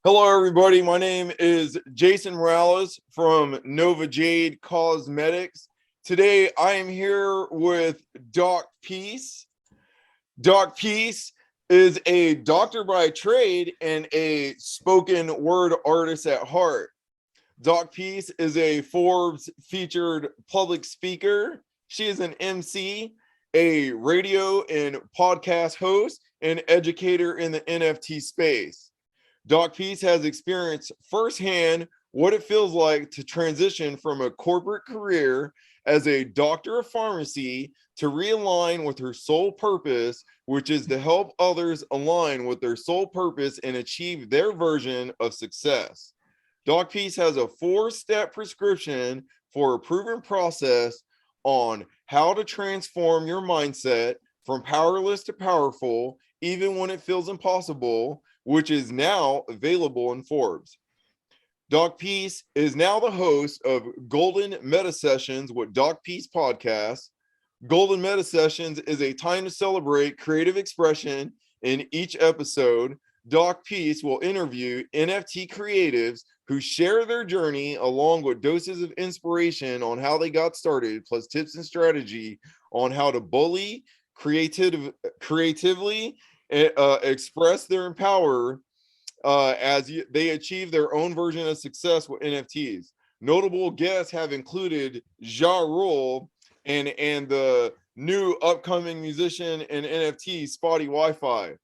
Hello, everybody. My name is Jason Morales from Nova Jade Cosmetics. Today, I am here with Doc Peace. Doc Peace is a doctor by trade and a spoken word artist at heart. Doc Peace is a Forbes featured public speaker. She is an MC, a radio and podcast host, and educator in the NFT space. Doc Peace has experienced firsthand what it feels like to transition from a corporate career as a doctor of pharmacy to realign with her sole purpose, which is to help others align with their sole purpose and achieve their version of success. Doc Peace has a 4-step prescription for a proven process on how to transform your mindset from powerless to powerful, even when it feels impossible, which is now available in Forbes. Doc Peace is now the host of Golden Meta Sessions with Doc Peace podcast. Golden Meta Sessions is a time to celebrate creative expression. In each episode, Doc Peace will interview NFT creatives who share their journey along with doses of inspiration on how they got started, plus tips and strategy on how to bully creatively express their power they achieve their own version of success with NFTs. Notable guests have included Ja Rule and the new upcoming musician and NFT Spotty Wi-Fi.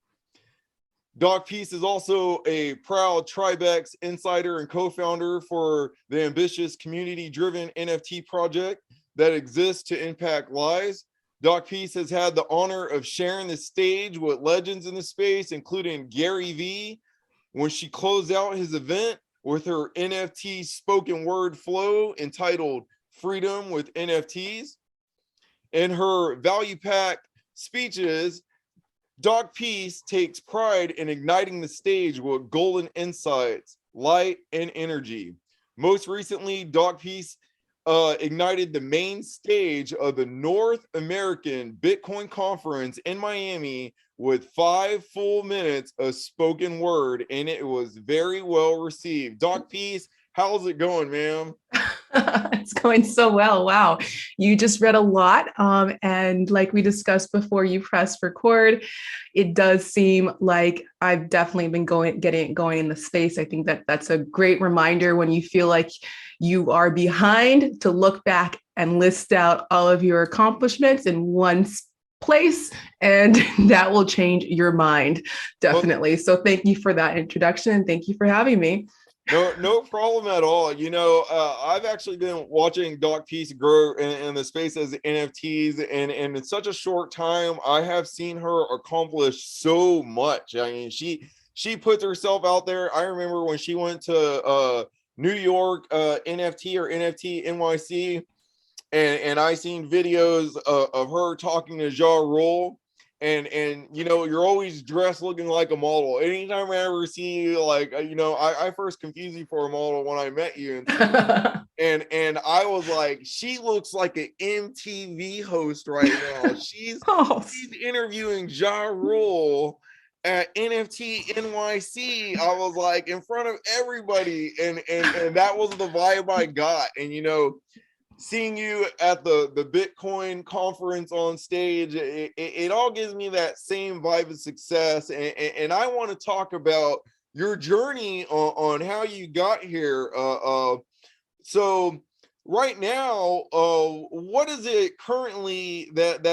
Doc Peace is also a proud Tribex insider and co-founder for the ambitious community-driven NFT project that exists to impact lives. Doc Peace has had the honor of sharing the stage with legends in the space, including Gary Vee, when she closed out his event with her NFT spoken word flow entitled Freedom with NFTs. In her value pack speeches, Doc Peace takes pride in igniting the stage with golden insights, light, and energy. Most recently, Doc Peace ignited the main stage of the North American Bitcoin Conference in Miami with 5 full minutes of spoken word, and it was very well received. Doc Peace, how's it going, ma'am? It's going so well. Wow. You just read a lot. And like we discussed before you pressed record, it does seem like I've definitely been getting it going in the space. I think that that's a great reminder when you feel like you are behind to look back and list out all of your accomplishments in one place, and that will change your mind. Definitely. So thank you for that introduction. And thank you for having me. No problem at all. I've actually been watching Doc Peace grow in the space as NFTs, and in such a short time, I have seen her accomplish so much. I mean, she puts herself out there. I remember when she went to New York NFT or NFT NYC, and I seen videos of her talking to Ja Rule. And you're always dressed looking like a model. Anytime I ever see you, like, I first confused you for a model when I met you, and I was like, she looks like an MTV host right now. She's interviewing Ja Rule at NFT NYC. I was like, in front of everybody, and that was the vibe I got. And seeing you at the Bitcoin conference on stage, it all gives me that same vibe of success. And I want to talk about your journey on how you got here. So right now, what is it currently that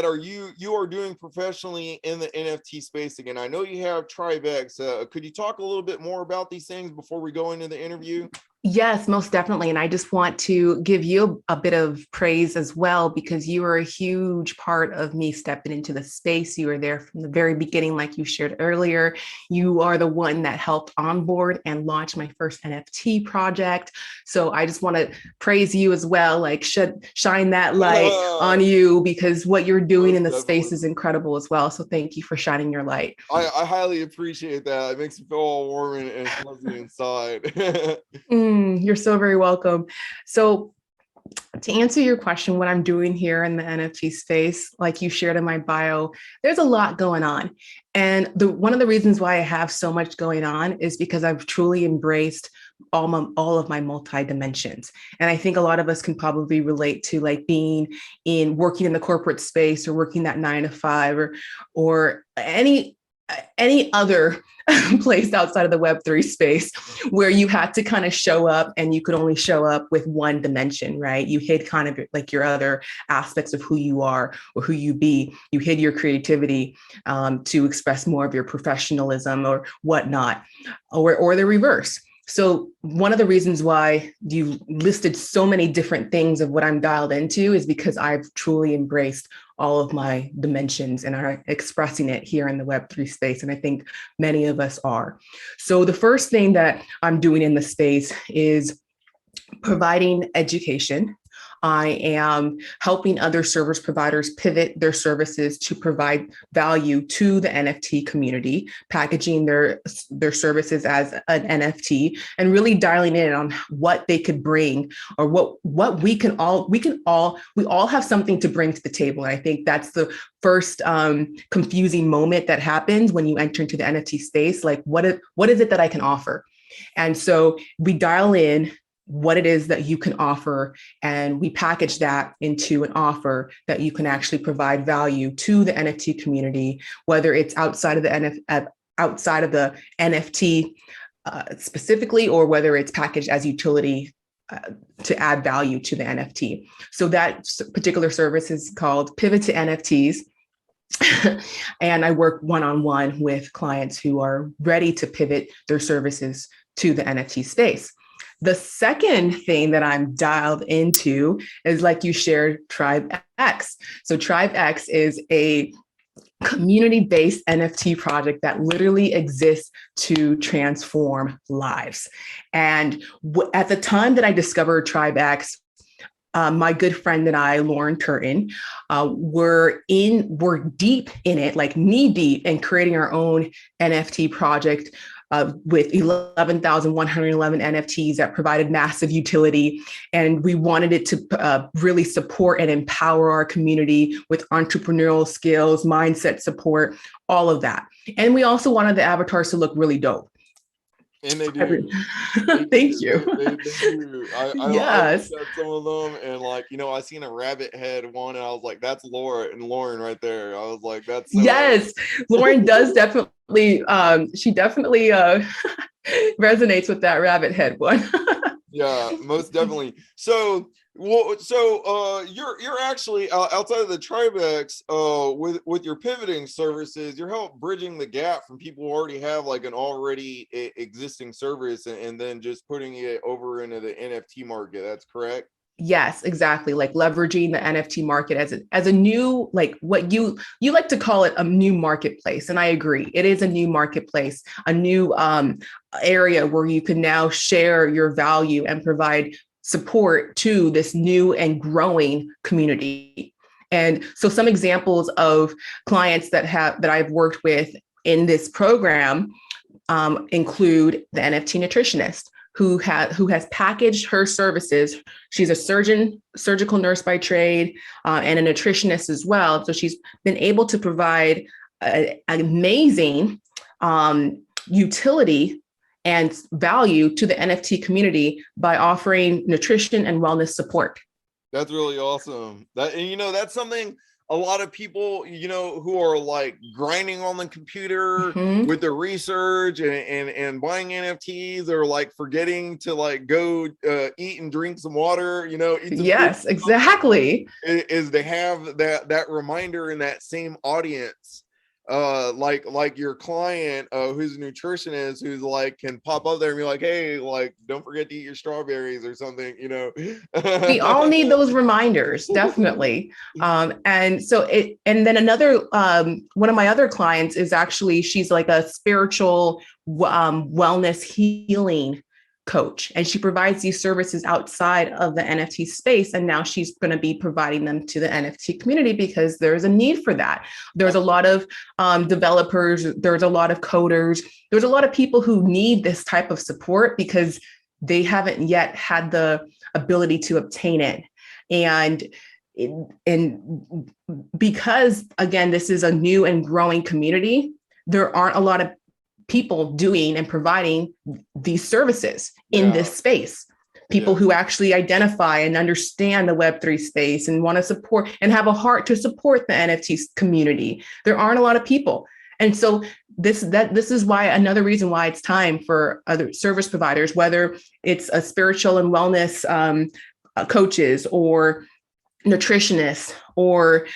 you are doing professionally in the NFT space? Again, I know you have Tribex. Could you talk a little bit more about these things before we go into the interview? Yes, most definitely. And I just want to give you a bit of praise as well, because you were a huge part of me stepping into the space. You were there from the very beginning, like you shared earlier. You are the one that helped onboard and launch my first NFT project. So I just want to praise you as well, like shine that light on you, because what you're doing in the space is incredible as well. So thank you for shining your light. I highly appreciate that. It makes me feel all warm and fuzzy inside. You're so very welcome. So To answer your question, what I'm doing here in the NFT space, like you shared in my bio, there's a lot going on. And one of the reasons why I have so much going on is because I've truly embraced all of my multi dimensions. And I think a lot of us can probably relate to like being in working in the corporate space or working that 9 to 5 or any other place outside of the Web3 space where you had to kind of show up and you could only show up with one dimension, right? You hid kind of like your other aspects of who you are or who you be. You hid your creativity to express more of your professionalism or whatnot, or the reverse. So one of the reasons why you listed so many different things of what I'm dialed into is because I've truly embraced all of my dimensions and are expressing it here in the Web3 space. And I think many of us are. So the first thing that I'm doing in the space is providing education. I am helping other service providers pivot their services to provide value to the NFT community, packaging their services as an NFT and really dialing in on what they could bring or what we all have something to bring to the table. And I think that's the first confusing moment that happens when you enter into the NFT space. Like, what is it that I can offer? And so we dial in what it is that you can offer, and we package that into an offer that you can actually provide value to the NFT community, whether it's outside of the NFT specifically, or whether it's packaged as utility to add value to the NFT. So that particular service is called Pivot to NFTs. And I work one-on-one with clients who are ready to pivot their services to the NFT space. The second thing that I'm dialed into is, like you shared, Tribe X. So Tribe X is a community-based NFT project that literally exists to transform lives. And at the time that I discovered Tribe X, my good friend and I, Lauren Turton, were deep in it, like knee deep in creating our own NFT project with 11,111 NFTs that provided massive utility. And we wanted it to really support and empower our community with entrepreneurial skills, mindset support, all of that. And we also wanted the avatars to look really dope. And they do. Thank you. They do. I Yes. looked at some of them and, like, I seen a rabbit head one and I was like, that's Lauren right there. I was like, that's so yes. Lauren does definitely, she definitely resonates with that rabbit head one. Yeah, most definitely. So you're actually outside of the Tribex with your pivoting services, you're help bridging the gap from people who already have like an already existing service and then just putting it over into the NFT market. That's correct? Yes, exactly. Like leveraging the NFT market as a new, like what you like to call it, a new marketplace. And I agree, it is a new marketplace, a new area where you can now share your value and provide support to this new and growing community. And so some examples of clients that I've worked with in this program include the NFT nutritionist who has packaged her services. She's a surgical nurse by trade, and a nutritionist as well. So she's been able to provide an amazing utility and value to the NFT community by offering nutrition and wellness support. That's really awesome. That's something a lot of people, who are like grinding on the computer with the research and buying NFTs, or like forgetting to like go eat and drink some water, eat some yes, food. Exactly. Is to have that reminder in that same audience. Like your client who's a nutritionist who's like can pop up there and be like, hey, like don't forget to eat your strawberries or something, We all need those reminders, definitely. And then another one of my other clients is actually, she's like a spiritual wellness healing coach, and she provides these services outside of the NFT space. And now she's going to be providing them to the NFT community because there's a need for that. There's a lot of developers, there's a lot of coders, there's a lot of people who need this type of support because they haven't yet had the ability to obtain it. And and because, again, this is a new and growing community, there aren't a lot of people doing and providing these services in this space. People who actually identify and understand the Web3 space and want to support and have a heart to support the NFT community. There aren't a lot of people. And so this is why, another reason why it's time for other service providers, whether it's a spiritual and wellness coaches or nutritionists or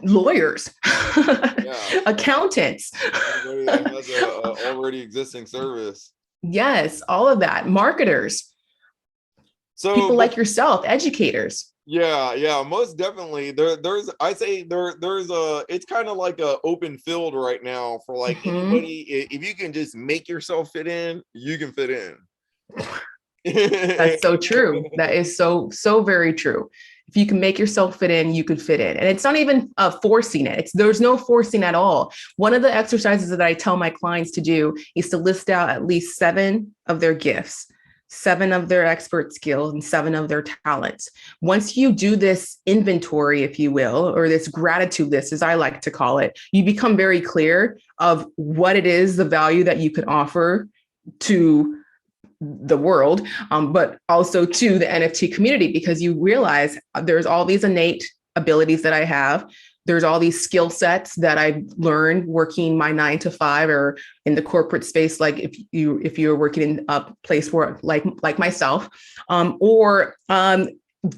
lawyers, accountants. Everybody that has a already existing service. Yes, all of that. Marketers. So people like yourself, educators. Yeah, most definitely. There's it's kind of like a open field right now for like anybody. If you can just make yourself fit in, you can fit in. That's so true. That is so very true. If you can make yourself fit in, you could fit in. And it's not even forcing it. There's no forcing at all. One of the exercises that I tell my clients to do is to list out at least 7 of their gifts, 7 of their expert skills, and 7 of their talents. Once you do this inventory, if you will, or this gratitude list, as I like to call it, you become very clear of what it is, the value that you can offer to the world, but also to the NFT community, because you realize there's all these innate abilities that I have. There's all these skill sets that I learned working my 9 to 5 or in the corporate space, like if you're working in a place where like myself, or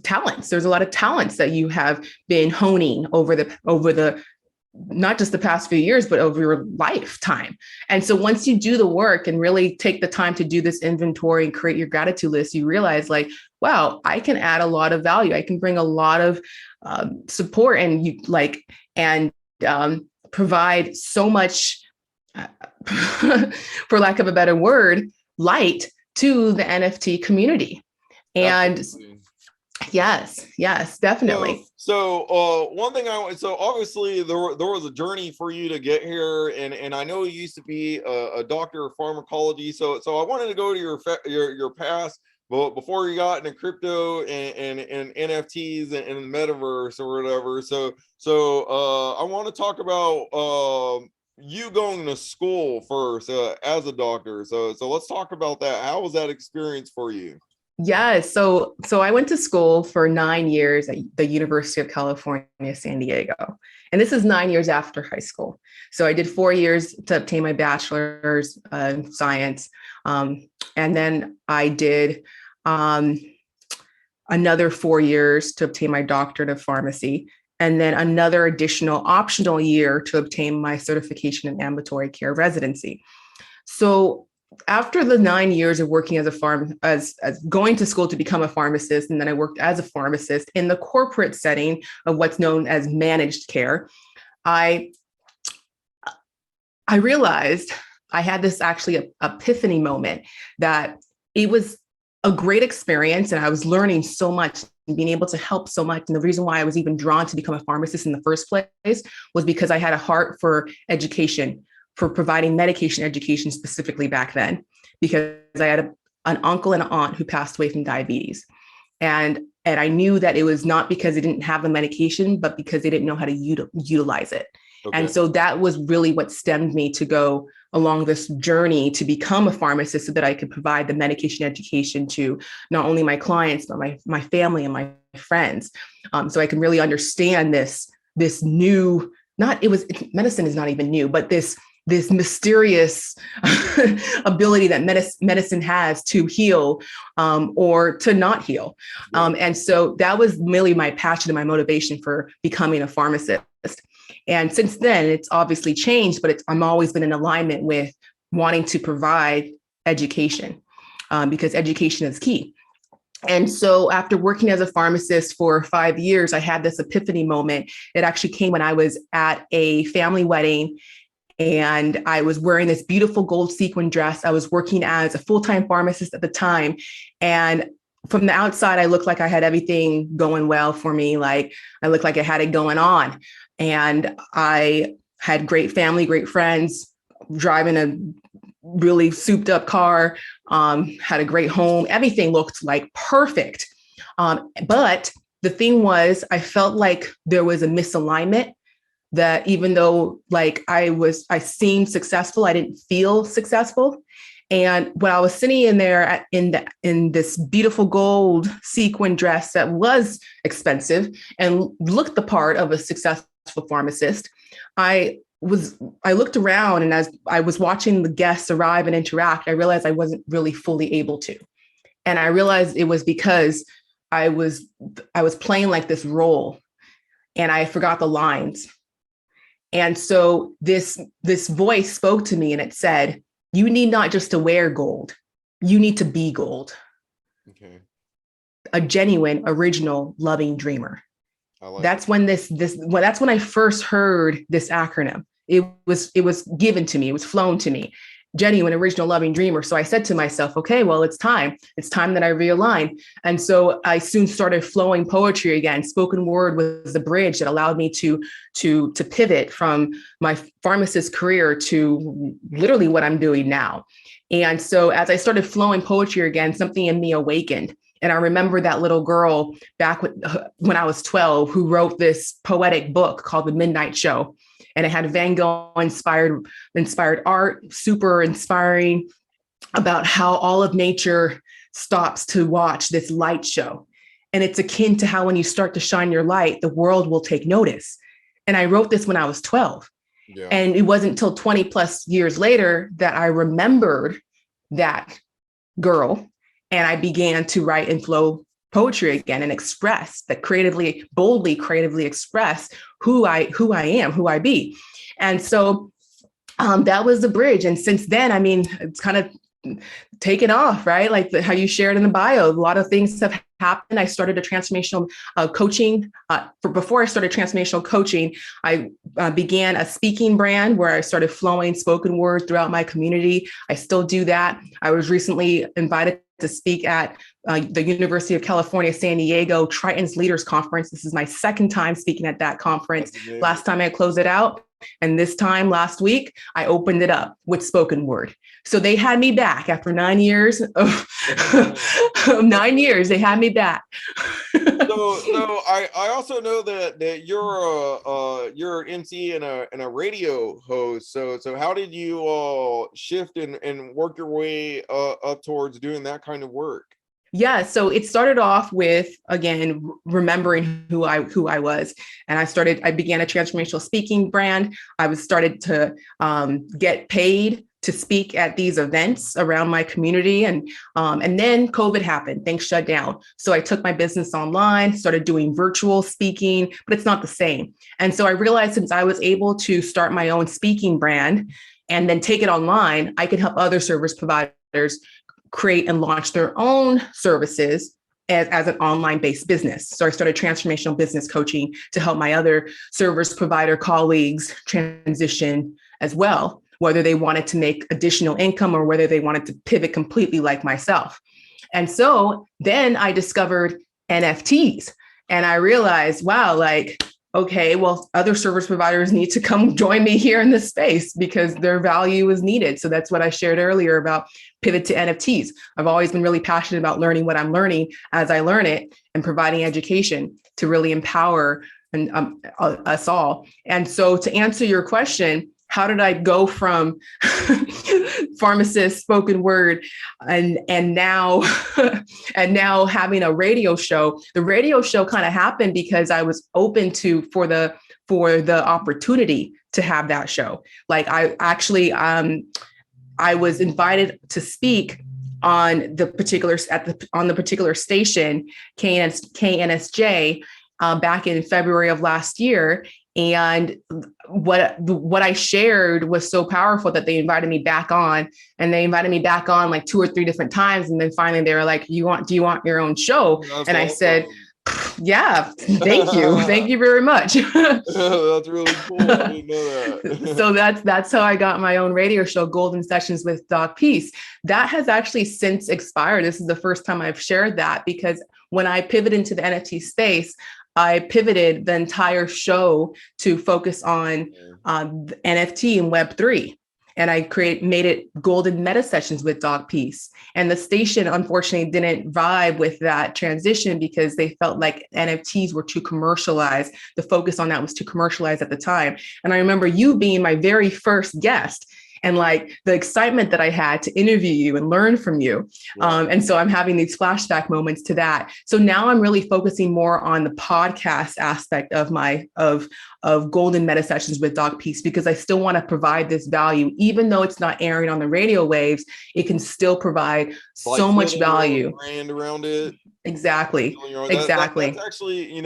talents. There's a lot of talents that you have been honing over the not just the past few years, but over your lifetime. And so once you do the work and really take the time to do this inventory and create your gratitude list, you realize like, wow, I can add a lot of value. I can bring a lot of support and provide so much, for lack of a better word, light to the NFT community. And absolutely. Yes, definitely. So one thing so obviously there was a journey for you to get here, and I know you used to be a doctor of pharmacology. So I wanted to go to your past, but before you got into crypto and NFTs and the metaverse or whatever. So I want to talk about you going to school first as a doctor. So let's talk about that. How was that experience for you? Yeah, so I went to school for 9 years at the University of California, San Diego. And this is 9 years after high school. So I did 4 years to obtain my bachelor's in science. And then I did another 4 years to obtain my doctorate of pharmacy, and then another additional optional year to obtain my certification in ambulatory care residency. So after the 9 years of working as going to school to become a pharmacist, and then I worked as a pharmacist in the corporate setting of what's known as managed care, I realized I had this actually epiphany moment that it was a great experience and I was learning so much and being able to help so much. And the reason why I was even drawn to become a pharmacist in the first place was because I had a heart for education, for providing medication education specifically back then, because I had an uncle and an aunt who passed away from diabetes. And I knew that it was not because they didn't have the medication, but because they didn't know how to utilize it. Okay. And so that was really what stemmed me to go along this journey to become a pharmacist, so that I could provide the medication education to not only my clients, but my family and my friends. So I can really understand this new, medicine is not even new, but this mysterious ability that medicine has to heal or to not heal. And so that was really my passion and my motivation for becoming a pharmacist. And since then, it's obviously changed, but I'm always been in alignment with wanting to provide education because education is key. And so after working as a pharmacist for 5 years, I had this epiphany moment. It actually came when I was at a family wedding, and I was wearing this beautiful gold sequin dress. I was working as a full-time pharmacist at the time. And from the outside, I looked like I had everything going well for me. Like I looked like I had it going on. And I had great family, great friends, driving a really souped up car, had a great home. Everything looked like perfect. But the thing was, I felt like there was a misalignment, that even though like I seemed successful, I didn't feel successful. And when I was sitting in there in this beautiful gold sequin dress that was expensive and looked the part of a successful pharmacist, I looked around, and as I was watching the guests arrive and interact, I realized I wasn't really fully able to. And I realized it was because I was playing like this role and I forgot the lines. And so this voice spoke to me and it said, you need not just to wear gold, you need to be gold. Okay. A genuine, original, loving dreamer. That's when that's when I first heard this acronym. It was given to me, it was flown to me. Genuine, original, loving dreamer. So I said to myself, okay, well, it's time that I realign. And so I soon started flowing poetry again. Spoken word was the bridge that allowed me to pivot from my pharmacist career to literally what I'm doing now. And so as I started flowing poetry again, something in me awakened. And I remember that little girl back when I was 12 who wrote this poetic book called The Midnight Show. And it had Van Gogh inspired art, super inspiring, about how all of nature stops to watch this light show. And it's akin to how when you start to shine your light, the world will take notice. And I wrote this when I was 12. Yeah. And it wasn't until 20 plus years later that I remembered that girl. And I began to write and flow poetry again and express that boldly creatively express who I am, who I be. And so that was the bridge. And since then, I mean, it's kind of taken off, right? Like how you shared in the bio, a lot of things have happened. I started a transformational coaching. Before I started transformational coaching, I began a speaking brand where I started flowing spoken word throughout my community. I still do that. I was recently invited to speak at the University of California, San Diego Triton's Leaders Conference. This is my second time speaking at that conference. Last time I closed it out. And this time last week, I opened it up with spoken word. So they had me back after 9 years of 9 years. They had me back. So I also know that you're an MC and a radio host. So how did you shift and work your way up towards doing that kind of work? Yeah, so it started off with, again, remembering who I was. And I began a transformational speaking brand. I started to get paid to speak at these events around my community. And then COVID happened, things shut down. So I took my business online, started doing virtual speaking, but it's not the same. And so I realized since I was able to start my own speaking brand and then take it online, I could help other service providers create and launch their own services as an online-based business. So I started transformational business coaching to help my other service provider colleagues transition as well, whether they wanted to make additional income or whether they wanted to pivot completely like myself. And so then I discovered NFTs and I realized, wow, like, okay, well, other service providers need to come join me here in this space because their value is needed. So that's what I shared earlier about pivot to NFTs. I've always been really passionate about learning what I'm learning as I learn it and providing education to really empower us all. And so to answer your question, how did I go from pharmacist, spoken word, and now having a radio show? The radio show kind of happened because I was open for the opportunity to have that show. Like I actually I was invited to speak on the particular station, KNSJ, back in February of last year. And what I shared was so powerful that they invited me back on, and they invited me back on like 2 or 3 different times. And then finally they were like, do you want your own show? That's and awesome. I said, yeah, thank you. Thank you very much. That's really cool. I didn't know that. So that's how I got my own radio show, Golden Sessions with Doc Peace. That has actually since expired. This is the first time I've shared that, because when I pivoted into the NFT space, I pivoted the entire show to focus on NFT and Web3. and I made it Golden Meta Sessions with Dog Peace. And the station, unfortunately, didn't vibe with that transition because they felt like NFTs were too commercialized. The focus on that was too commercialized at the time. And I remember you being my very first guest, and like the excitement that I had to interview you and learn from you. Yeah. And so I'm having these flashback moments to that. So now I'm really focusing more on the podcast aspect of of Golden Meta Sessions with Dog Peace, because I still want to provide this value, even though it's not airing on the radio waves, it can still provide Like so much building your own value. brand around it. Exactly. Exactly. That's actually,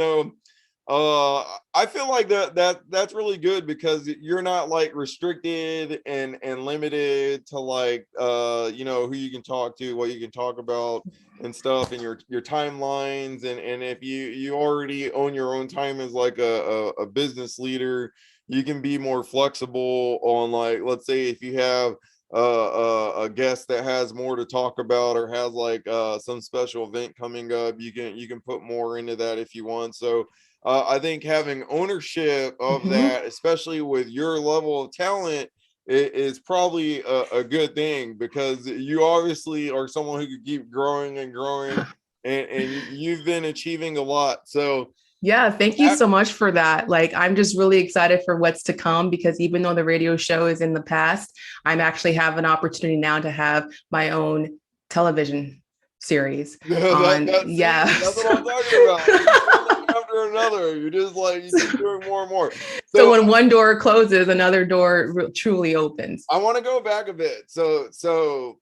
I feel like that's really good, because you're not like restricted and limited to like who you can talk to, what you can talk about and stuff, and your timelines, and if you already own your own time as like a business leader, you can be more flexible on, like, let's say if you have a guest that has more to talk about, or has like some special event coming up, you can put more into that if you want. So I think having ownership of that, especially with your level of talent, is probably a good thing, because you obviously are someone who could keep growing and growing, and you've been achieving a lot. So yeah, thank you so much for that. Like, I'm just really excited for what's to come, because even though the radio show is in the past, I'm actually have an opportunity now to have my own television series. That's what I'm talking about. After another, you're just like, you keep doing more and more. So when one door closes, another door truly opens. I want to go back a bit. So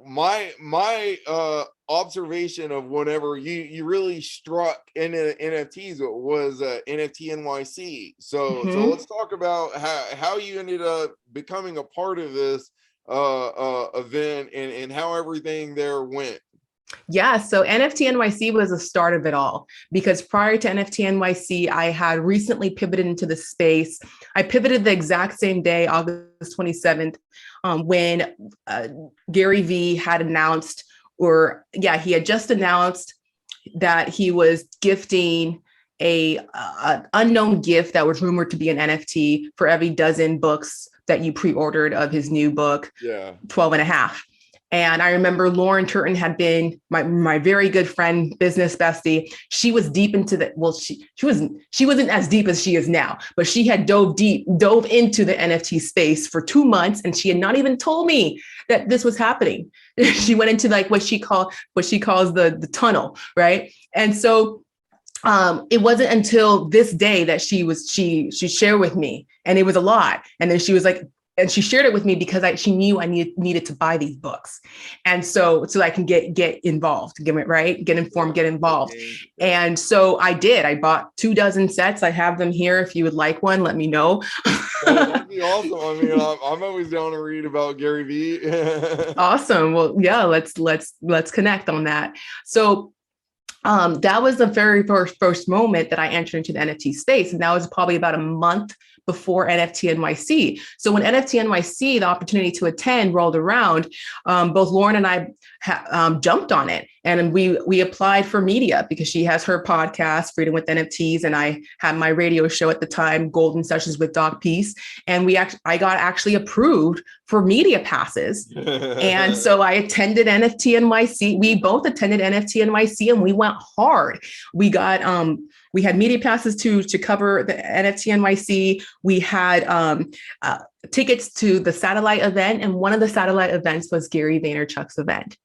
my observation of whenever you really struck into NFTs was NFT NYC. So let's talk about how you ended up becoming a part of this event, and how everything there went. Yeah, so NFT NYC was the start of it all, because prior to NFT NYC, I had recently pivoted into the space. I pivoted the exact same day, August 27th, when Gary Vee had announced, he had just announced that he was gifting an unknown gift that was rumored to be an NFT for every dozen books that you pre-ordered of his new book, 12 and a half. And I remember Lauren Turton had been my very good friend, business bestie. She was deep into she wasn't as deep as she is now, but she had dove into the NFT space for 2 months, and she had not even told me that this was happening. She went into like what she calls the tunnel, right? And so it wasn't until this day that she shared with me, and it was a lot. And then she was like, and she shared it with me because she knew I needed to buy these books. And so I can get involved, get informed, get involved. And so I did. I bought 24 sets. I have them here. If you would like one, let me know. That'd be awesome. I mean, I'm always down to read about Gary Vee. Awesome. Well, yeah, let's connect on that. So that was the very first moment that I entered into the NFT space. And that was probably about a month before NFT NYC. So when NFT NYC, the opportunity to attend, rolled around, both Lauren and I jumped on it, and we applied for media, because she has her podcast, Freedom with NFTs, and I had my radio show at the time, Golden Sessions with Dog Peace, and I got actually approved for media passes. And so I attended NFT NYC. We both attended NFT NYC, and we went hard. We got we had media passes to cover the NFT NYC. We had tickets to the satellite event, and one of the satellite events was Gary Vaynerchuk's event.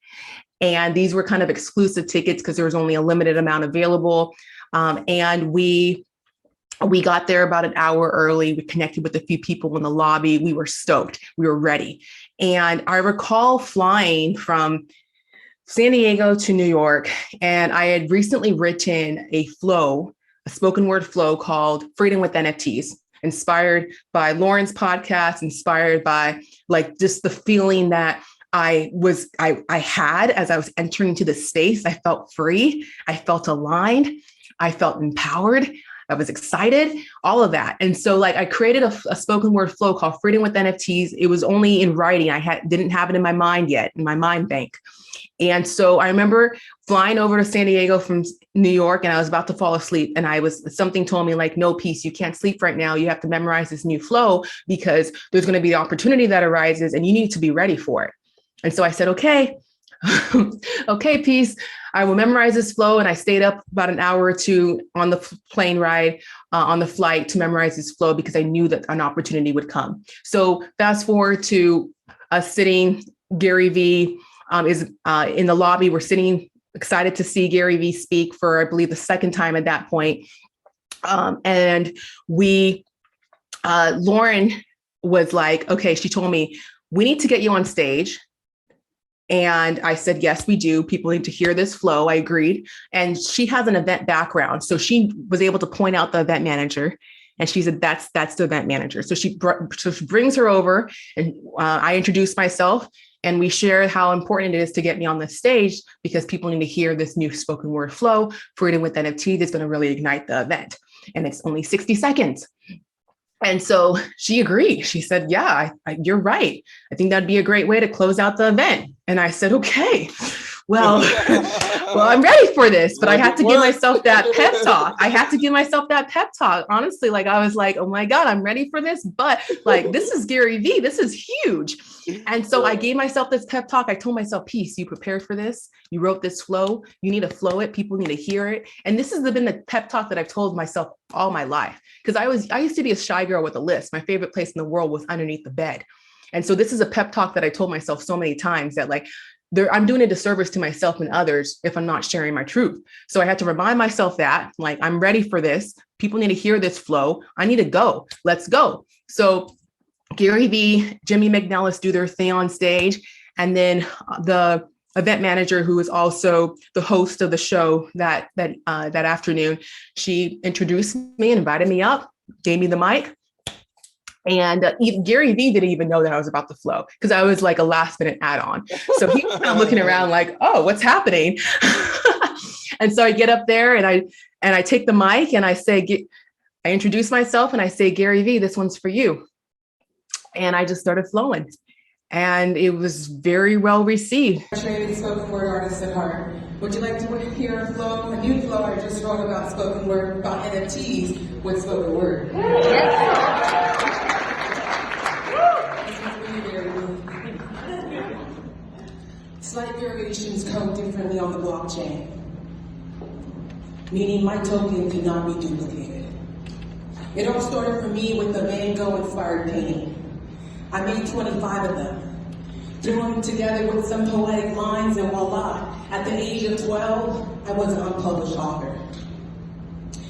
And these were kind of exclusive tickets because there was only a limited amount available. And we got there about an hour early. We connected with a few people in the lobby. We were stoked. We were ready. And I recall flying from San Diego to New York, and I had recently written a spoken word flow called Freedom with NFTs, inspired by Lauren's podcast, inspired by like just the feeling that I had as I was entering into the space. I felt free. I felt aligned. I felt empowered. I was excited, all of that. And so like I created a spoken word flow called Freedom with NFTs. It was only in writing. Didn't have it in my mind yet, in my mind bank. And so I remember flying over to San Diego from New York, and I was about to fall asleep. And something told me like, no, Peace, you can't sleep right now. You have to memorize this new flow because there's going to be an opportunity that arises and you need to be ready for it. And so I said, okay, okay, Peace, I will memorize this flow. And I stayed up about an hour or two on the plane ride, on the flight to memorize this flow because I knew that an opportunity would come. So fast forward to us sitting, Gary Vee is in the lobby. We're sitting excited to see Gary Vee speak for, I believe, the second time at that point. And Lauren was like, okay, she told me, we need to get you on stage. And I said, yes, we do. People need to hear this flow. I agreed. And she has an event background. So she was able to point out the event manager. And she said, that's the event manager. So she brings her over and I introduced myself. And we share how important it is to get me on the stage because people need to hear this new spoken word flow. Freedom with NFT that's going to really ignite the event. And it's only 60 seconds. And so she agreed. She said, yeah, you're right. I think that'd be a great way to close out the event. And I said, okay, well, I'm ready for this, but I had to give myself that pep talk. I had to give myself that pep talk. Honestly, like I was like, oh my God, I'm ready for this. But like, this is Gary Vee. This is huge. And so I gave myself this pep talk. I told myself, Peace, you prepared for this. You wrote this flow. You need to flow it. People need to hear it. And this has been the pep talk that I've told myself all my life. Because I used to be a shy girl with a list. My favorite place in the world was underneath the bed. And so this is a pep talk that I told myself so many times that like, I'm doing a disservice to myself and others if I'm not sharing my truth. So I had to remind myself that like, I'm ready for this. People need to hear this flow. I need to go. Let's go. So Gary Vee, Jimmy McNellis do their thing on stage. And then the event manager, who is also the host of the show that afternoon, she introduced me and invited me up, gave me the mic. And Gary Vee didn't even know that I was about to flow because I was like a last minute add-on. So he was kind of looking around like, oh, what's happening? And so I get up there and I take the mic and I say, I introduce myself and I say, Gary Vee, this one's for you. And I just started flowing. And it was very well received. Trained spoken word artist at heart. Would you like to hear a flow, a new flow I just wrote about spoken word, about NFTs with spoken word? Slight variations code differently on the blockchain, meaning my token cannot be duplicated. It all started for me with a Van Gogh inspired painting. I made 25 of them, threw them together with some poetic lines, and voila, at the age of 12, I was an unpublished author.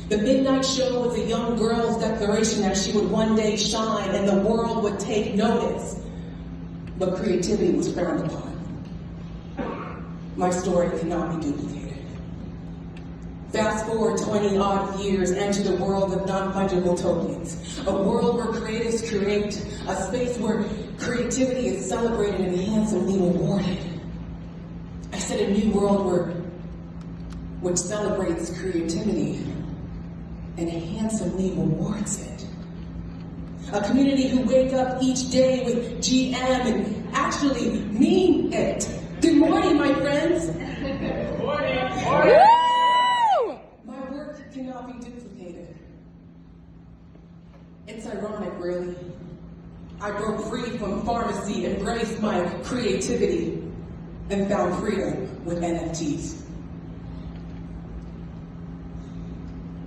The Midnight Show was a young girl's declaration that she would one day shine and the world would take notice, but creativity was frowned upon. My story cannot be duplicated. Fast forward 20 odd years, enter the world of non-fungible tokens, a world where creatives create, a space where creativity is celebrated and handsomely rewarded. I said a new world which celebrates creativity and handsomely rewards it. A community who wake up each day with GM and actually mean it. Good morning, my friends. Good morning. My work cannot be duplicated. It's ironic, really. I broke free from pharmacy, embraced my creativity, and found freedom with NFTs.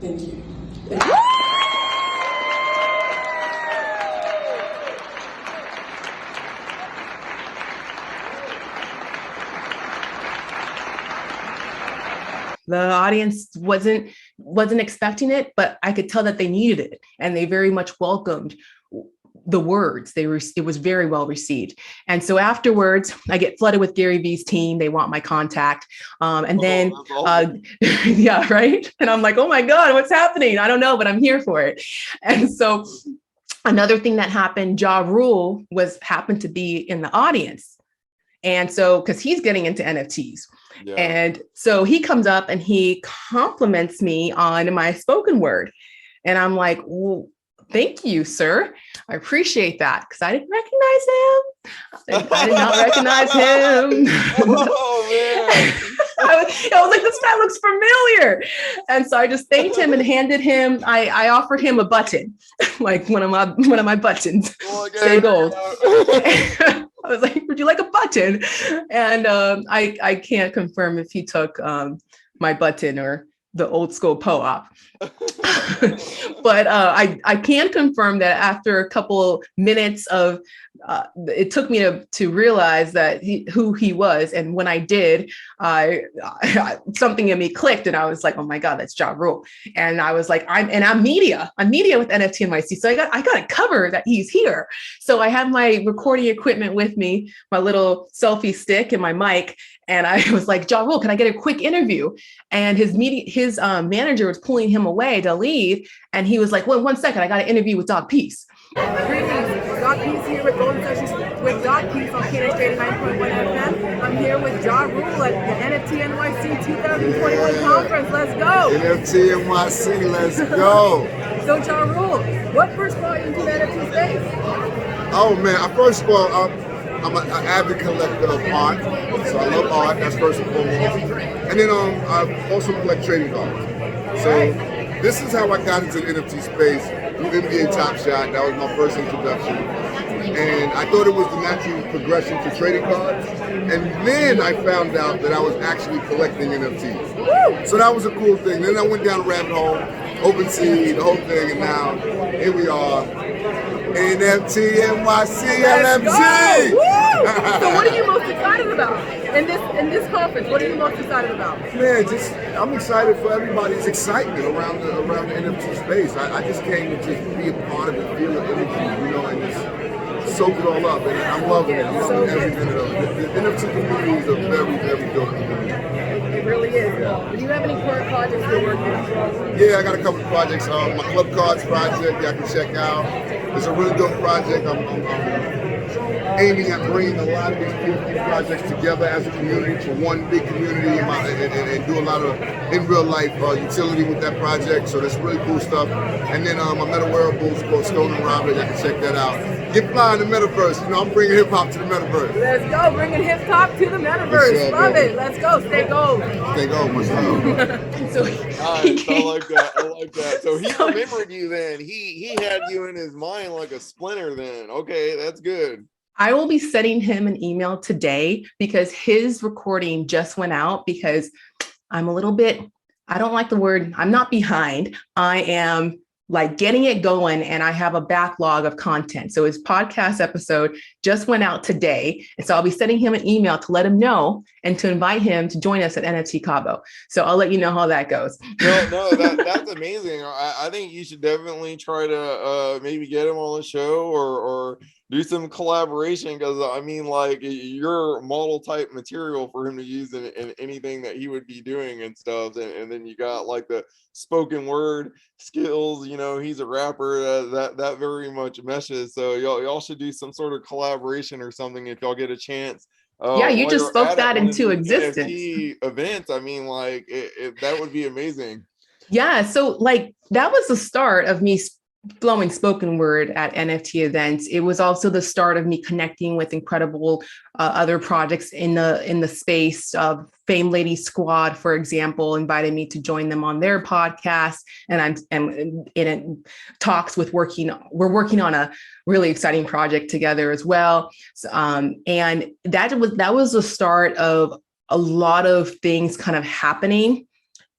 Thank you. Thank you. The audience wasn't expecting it, but I could tell that they needed it, and they very much welcomed the words. It was very well received. And so afterwards, I get flooded with Gary Vee's team. They want my contact, yeah, right. And I'm like, oh my God, what's happening? I don't know, but I'm here for it. And so another thing that happened, Ja Rule happened to be in the audience, and so because he's getting into NFTs. Yeah. And so he comes up and he compliments me on my spoken word. And I'm like, well, thank you, sir. I appreciate that, because I didn't recognize him. I did not recognize him. Oh man. I was like, this guy looks familiar. And so I just thanked him and handed him, I offered him a button, like one of my buttons. Stay gold. I was like, would you like a button? And I can't confirm if he took my button or the old school po-op. But I can confirm that after a couple minutes of, it took me to realize that who he was. And when I did, something in me clicked and I was like, oh my God, that's Ja Rule. And I was like, I'm media with NFT NYC. So I got to cover that he's here. So I have my recording equipment with me, my little selfie stick and my mic. And I was like, Ja Rule, can I get a quick interview? And his manager was pulling him away to leave. And he was like, well, 1 second, I got an interview with Dog Peace. Greetings, Dog Peace here with Golden Sessions with Dog Peace on Jade 9.1 FM. I'm here with Ja Rule at the NFT NYC 2021 conference. Let's go! NFT NYC, let's go! So Ja Rule, what first brought you into the NFT space? Oh man, first of all, I'm an avid collector of art, so I love art, that's first and foremost. And then I also collect trading cards. So this is how I got into the NFT space through NBA Top Shot. That was my first introduction. And I thought it was the natural progression to trading cards. And then I found out that I was actually collecting NFTs. So that was a cool thing. Then I went down a rabbit hole, OpenSea, the whole thing, and now here we are. NFT NYC LMC. So what are you most excited about in this conference? What are you most excited about? Man, I'm excited for everybody's excitement around the NFT space. I just came to just be a part of it, feel the energy, and just soak it all up. And I'm loving it. I'm loving every minute of it. The NFT community is a very, very dope community. It really is. Yeah. Do you have any current projects you're working on? Yeah, I got a couple of projects. My Club Cards project, y'all can check out. It's a really dope project. I'm aiming at bringing a lot of these PFP projects together as a community for one big community and do a lot of in real life utility with that project. So that's really cool stuff. And then my meta wearables called Stone and Robert. Y'all can check that out. Get fly in the metaverse. I'm bringing hip hop to the metaverse. Let's go, bringing hip hop to the metaverse. Love it. Let's go. Stay gold. Stay gold, myself. Nice. I like that. So he remembered you then. He had you in his mind like a splinter then. Okay, that's good. I will be sending him an email today because his recording just went out, because I'm a little bit, I don't like the word, I'm not behind. I am like getting it going and I have a backlog of content. So his podcast episode just went out today. And so I'll be sending him an email to let him know and to invite him to join us at NFT Cabo. So I'll let you know how that goes. No, that's amazing. I think you should definitely try to maybe get him on the show or do some collaboration, because I mean, like, you're model type material for him to use in anything that he would be doing and stuff. And then you got like the spoken word skills, he's a rapper, that very much meshes. So y'all should do some sort of collaboration or something if y'all get a chance. Yeah, you just spoke that into existence. NFT events, I mean, like that would be amazing. Yeah, so like that was the start of me flowing spoken word at NFT events. It was also the start of me connecting with incredible other projects in the space. Of Fame Lady Squad, for example, invited me to join them on their podcast, and I'm in talks with we're working on a really exciting project together as well. And that was the start of a lot of things kind of happening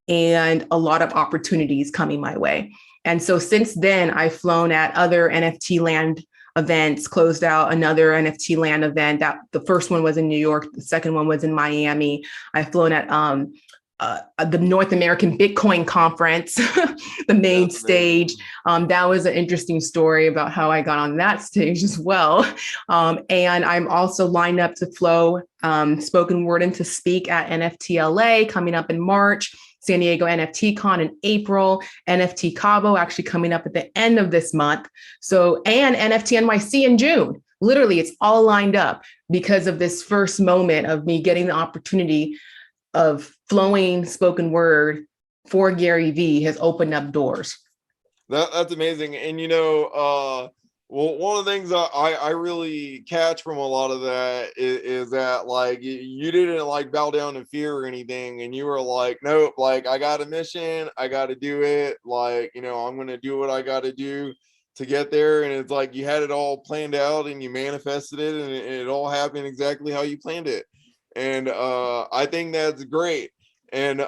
and a lot of opportunities coming my way. And so since then, I've flown at other NFT land events, closed out another NFT land event. That the first one was in New York. The second one was in Miami. I've flown at the North American Bitcoin Conference, the main stage. That was an interesting story about how I got on that stage as well. And I'm also lined up to flow spoken word and to speak at NFT LA coming up in March. San Diego NFT Con in April, NFT Cabo actually coming up at the end of this month. So, and NFT NYC in June. Literally, it's all lined up because of this first moment of me getting the opportunity of flowing spoken word for Gary Vee has opened up doors. That's amazing. And well, one of the things I really catch from a lot of that is that like you didn't like bow down in fear or anything, and you were like, nope, like I got a mission, I got to do it. Like, I'm gonna do what I got to do to get there. And it's like you had it all planned out and you manifested it, and it all happened exactly how you planned it. And I think that's great. And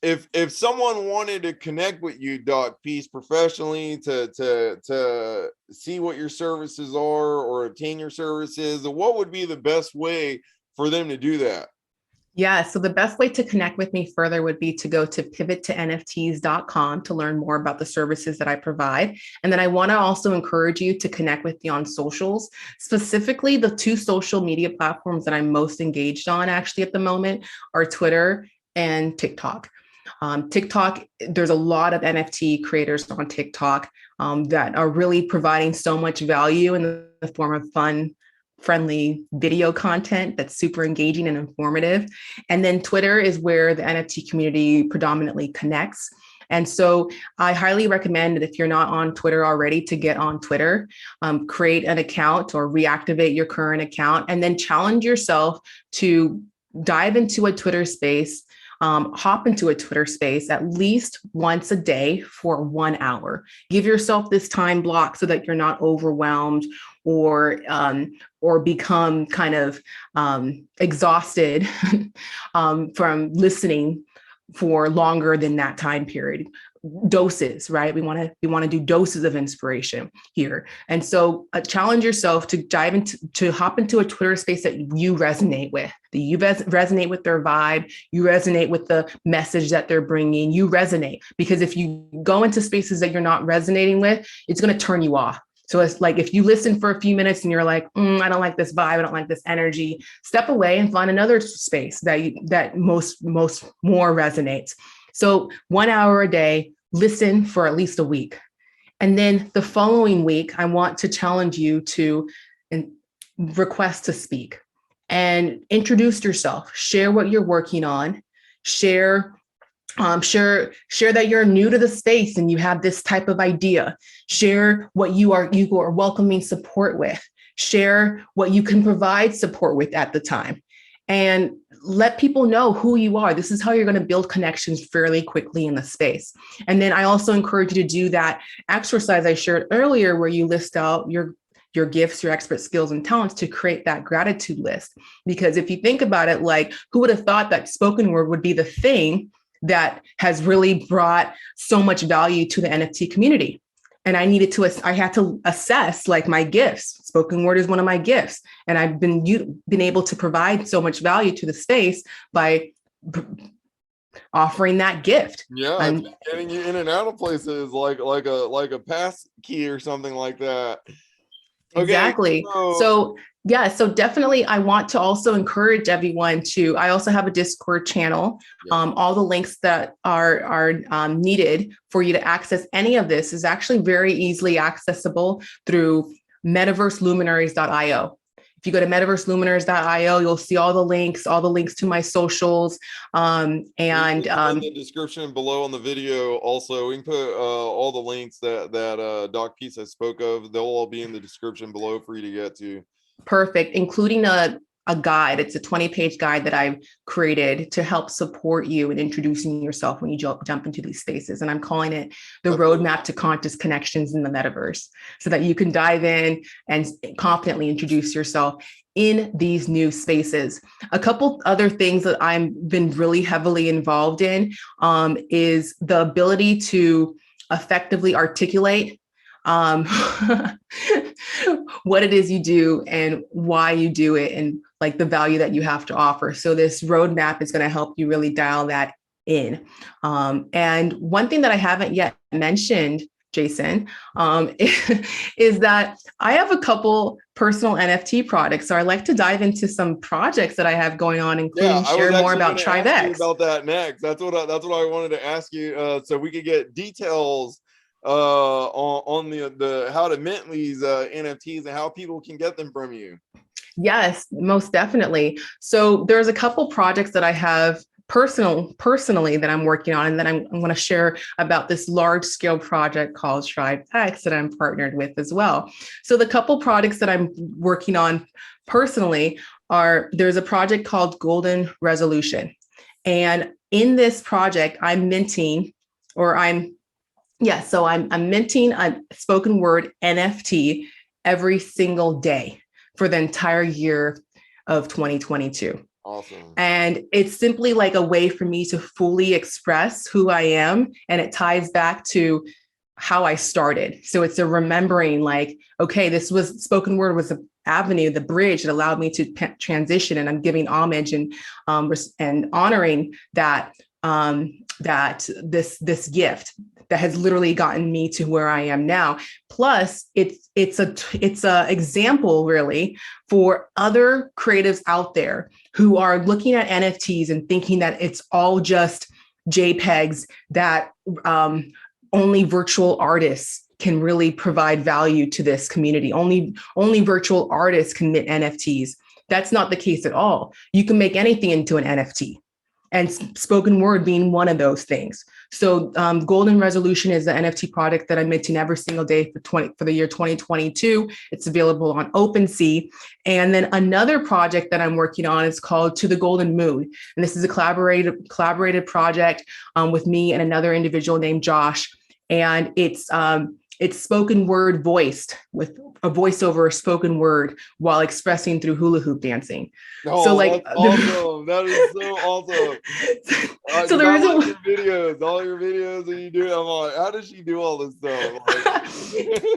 if someone wanted to connect with you, Doc Peace, professionally, to see what your services are or obtain your services, what would be the best way for them to do that? Yeah, so the best way to connect with me further would be to go to pivot-to-nfts.com to learn more about the services that I provide. And then I want to also encourage you to connect with me on socials, specifically the two social media platforms that I'm most engaged on actually at the moment are Twitter and TikTok. TikTok, there's a lot of NFT creators on TikTok that are really providing so much value in the form of fun, friendly video content that's super engaging and informative. And then Twitter is where the NFT community predominantly connects. And so I highly recommend that if you're not on Twitter already to get on Twitter, create an account or reactivate your current account, and then challenge yourself to dive into a Twitter space, hop into a Twitter space at least once a day for 1 hour. Give yourself this time block so that you're not overwhelmed or become kind of exhausted from listening for longer than that time period. Doses, right? We want to do doses of inspiration here. And so challenge yourself to hop into a Twitter space that you resonate with, that you resonate with their vibe, you resonate with the message that they're bringing, you resonate. Because if you go into spaces that you're not resonating with, it's going to turn you off. So it's like, if you listen for a few minutes and you're like, I don't like this vibe, I don't like this energy, step away and find another space that most more resonates. So 1 hour a day, listen for at least a week. And then the following week, I want to challenge you to request to speak and introduce yourself, share what you're working on, share that you're new to the space and you have this type of idea, share what you are welcoming support with, share what you can provide support with at the time, and let people know who you are. This is how you're going to build connections fairly quickly in the space. And then I also encourage you to do that exercise I shared earlier, where you list out your gifts, your expert skills and talents to create that gratitude list. Because if you think about it, like, who would have thought that spoken word would be the thing that has really brought so much value to the NFT community? And I had to assess like my gifts. Spoken word is one of my gifts. And I've been able to provide so much value to the space by offering that gift. Yeah, and getting you in and out of places like a pass key or something like that. Okay, exactly. So definitely I want to also encourage everyone I also have a Discord channel. All the links that are needed for you to access any of this is actually very easily accessible through metaverseluminaries.io. If you go to metaverseluminaries.io, you'll see all the links to my socials. In the description below on the video, also we can put all the links that Doc Peace I spoke of. They'll all be in the description below for you to get to. Perfect, including a guide. It's a 20-page guide that I've created to help support you in introducing yourself when you jump into these spaces. And I'm calling it the roadmap to conscious connections in the metaverse, so that you can dive in and confidently introduce yourself in these new spaces. A couple other things that I've been really heavily involved in is the ability to effectively articulate what it is you do and why you do it, and like the value that you have to offer. So this roadmap is going to help you really dial that in. And one thing that I haven't yet mentioned, Jason, is that I have a couple personal NFT products. So I like to dive into some projects that I have going on, including share more about TribeX. About that next. That's what I wanted to ask you, so we could get details on the how to mint these NFTs and how people can get them from you. Yes, most definitely. So there's a couple projects that I have personally that I'm working on, and then I'm going to share about this large scale project called Tribe X that I'm partnered with as well. So the couple products that I'm working on personally there's a project called Golden Resolution. And in this project, I'm minting a spoken word NFT every single day for the entire year of 2022. Awesome. And it's simply like a way for me to fully express who I am. And it ties back to how I started. So it's a remembering like, okay, this was spoken word was the avenue, the bridge that allowed me to transition. And I'm giving homage and honoring that this gift that has literally gotten me to where I am now. Plus, it's a example really for other creatives out there who are looking at NFTs and thinking that it's all just JPEGs that only virtual artists can really provide value to this community. Only virtual artists can mint NFTs. That's not the case at all. You can make anything into an NFT, and spoken word being one of those things. So Golden Resolution is the NFT product that I'm minting every single day for the year 2022. It's available on OpenSea. And then another project that I'm working on is called To the Golden Moon. And this is a collaborated project with me and another individual named Josh. And it's spoken word voiced with a voiceover spoken word while expressing through hula hoop dancing. Oh, so like that's awesome. That is so awesome. So there is all your videos that you do. I'm like, how does she do all this stuff? Like...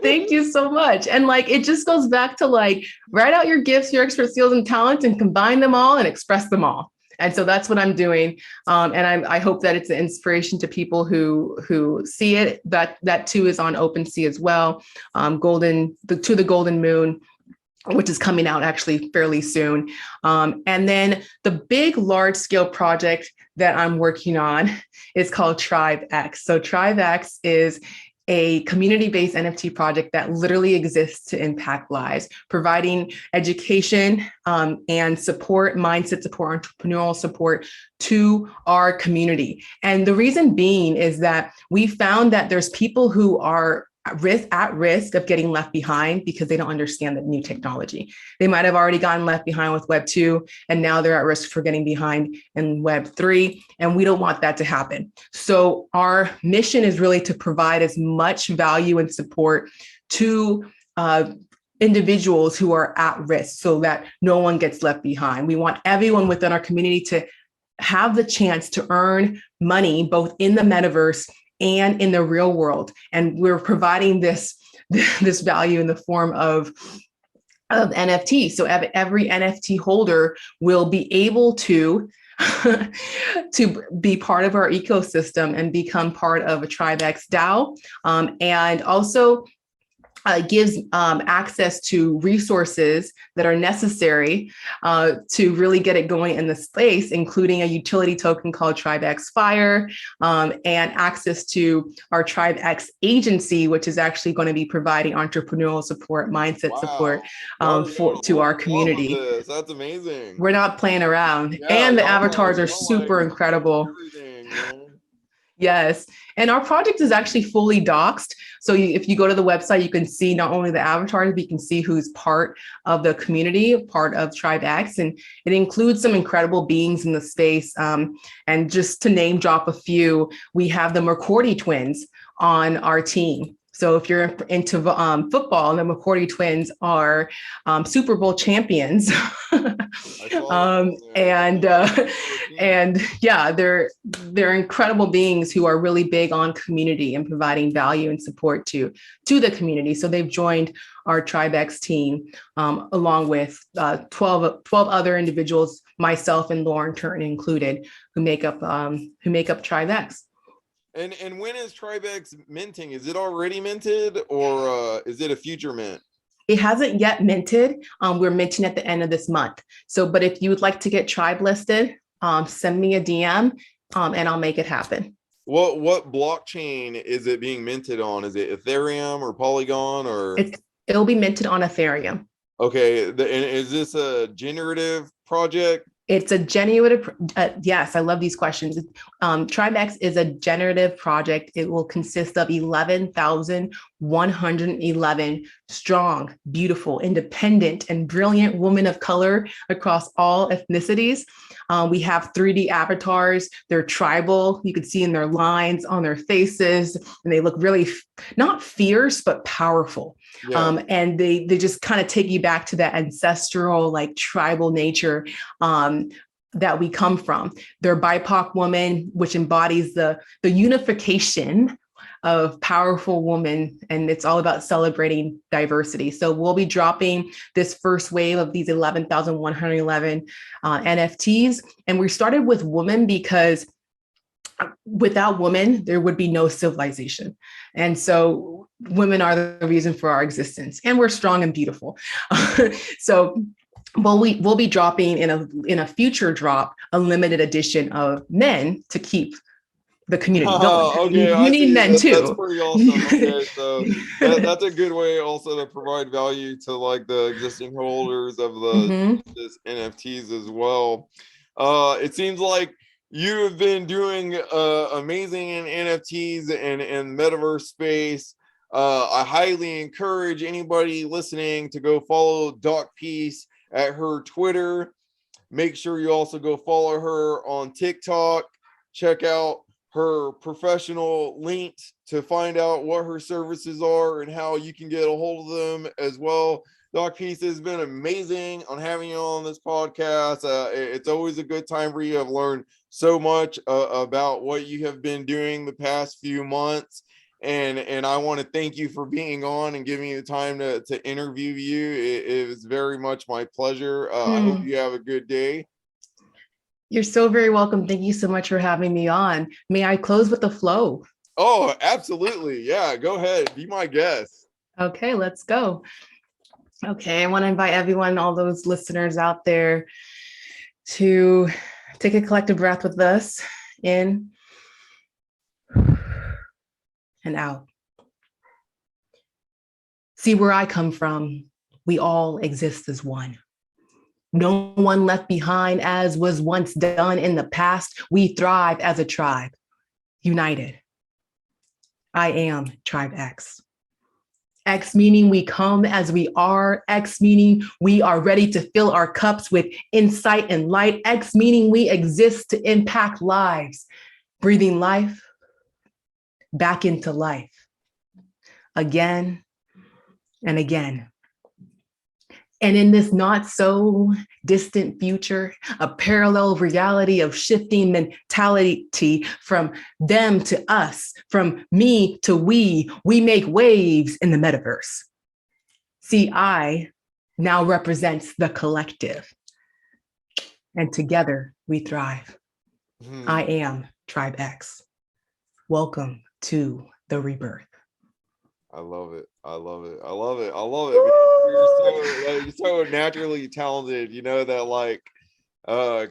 Thank you so much. And like, it just goes back to like, write out your gifts, your extra skills and talents and combine them all and express them all. And so that's what I'm doing. And I hope that it's an inspiration to people who see it. That too is on OpenSea as well. To the Golden Moon, which is coming out actually fairly soon. And then the big large scale project that I'm working on is called Tribe X. So Tribe X is a community-based NFT project that literally exists to impact lives, providing education and support, mindset support, entrepreneurial support to our community. And the reason being is that we found that there's people who are at risk of getting left behind because they don't understand the new technology. They might have already gotten left behind with Web 2, and now they're at risk for getting behind in Web 3, and we don't want that to happen. So our mission is really to provide as much value and support to individuals who are at risk so that no one gets left behind. We want everyone within our community to have the chance to earn money both in the metaverse and in the real world. And we're providing this value in the form of NFT. So every NFT holder will be able to be part of our ecosystem and become part of a Tribe X DAO. And also gives access to resources that are necessary to really get it going in the space, including a utility token called Tribe X Fire, and access to our Tribe X agency, which is actually going to be providing entrepreneurial support, mindset support to our community. That's amazing. We're not playing around. Yeah, and the avatars are super incredible. Yes. And our project is actually fully doxed. So if you go to the website, you can see not only the avatars, but you can see who's part of the community, part of Tribe X. And it includes some incredible beings in the space. And just to name drop a few, we have the McCourty twins on our team. So if you're into football, the McCourty twins are Super Bowl champions. And yeah, they're incredible beings who are really big on community and providing value and support to the community. So they've joined our Tribe X team along with 12 other individuals, myself and Lauren Turton included, who make up Tribe X. And when is Tribe X minting? Is it already minted, or is it a future mint? It hasn't yet minted. We're minting at the end of this month. So, but if you would like to get Tribe listed, send me a DM and I'll make it happen. What blockchain is it being minted on? Is it Ethereum or Polygon or? It'll be minted on Ethereum. Okay. And is this a generative project? It's a generative, yes, I love these questions. Tribe X is a generative project. It will consist of 11,111 strong, beautiful, independent, and brilliant women of color across all ethnicities. We have 3D avatars. They're tribal. You can see in their lines on their faces, and they look really not fierce, but powerful. Yeah. And they just kind of take you back to that ancestral, like tribal nature that we come from. They're BIPOC woman, which embodies the unification of powerful women, and it's all about celebrating diversity. So we'll be dropping this first wave of these 11,111 NFTs, and we started with women because without women, there would be no civilization. And so women are the reason for our existence, and we're strong and beautiful. So we'll be dropping in a future drop a limited edition of men to keep the community going. Okay, you need men too. That's pretty awesome. Okay, so that's a good way also to provide value to like the existing holders of this NFTs as well. It seems like you have been doing amazing in NFTs and metaverse space. I highly encourage anybody listening to go follow Doc Peace at her Twitter. Make sure you also go follow her on TikTok. Check out her professional links to find out what her services are and how you can get a hold of them as well. Doc Peace, has been amazing on having you on this podcast. It's always a good time for you. I've learned so much about what you have been doing the past few months. And I want to thank you for being on and giving me the time to interview you. It was very much my pleasure. I hope you have a good day. You're so very welcome. Thank you so much for having me on. May I close with the flow? Oh, absolutely. Yeah, go ahead. Be my guest. Okay, let's go. Okay, I want to invite everyone, all those listeners out there, to take a collective breath with us. In and out. See, where I come from, we all exist as one. No one left behind as was once done in the past. We thrive as a tribe, united. I am Tribe X. X meaning we come as we are. X meaning we are ready to fill our cups with insight and light. X meaning we exist to impact lives, breathing life back into life again and again. And in this not so distant future, a parallel reality of shifting mentality from them to us, from me to we make waves in the metaverse. See, I now represents the collective, and together we thrive. I am Tribe X. Welcome to the rebirth. I love it. I love it. I love it. I love it. You're so naturally talented, you know, that like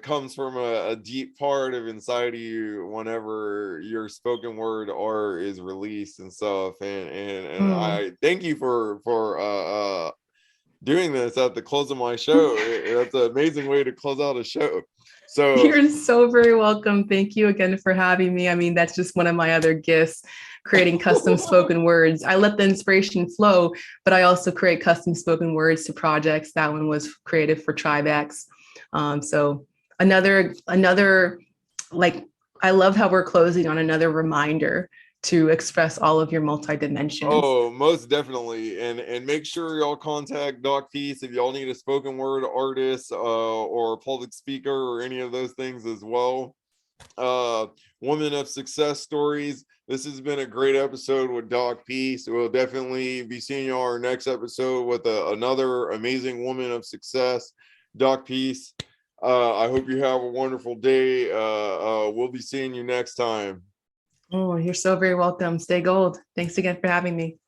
comes from a deep part of inside of you whenever your spoken word art is released and stuff. And I thank you for doing this at the close of my show. That's an amazing way to close out a show. So you're so very welcome. Thank you again for having me. I mean, that's just one of my other gifts, creating custom spoken words. I let the inspiration flow, but I also create custom spoken words to projects. That one was created for Tribe X. So another, like, I love how we're closing on another reminder to express all of your multi-dimensions. Oh, most definitely. And make sure y'all contact Doc Peace if y'all need a spoken word artist or a public speaker or any of those things as well. Woman of Success Stories. This has been a great episode with Doc Peace. We'll definitely be seeing you on our next episode with another amazing woman of success, Doc Peace. I hope you have a wonderful day. We'll be seeing you next time. Oh, you're so very welcome. Stay gold. Thanks again for having me.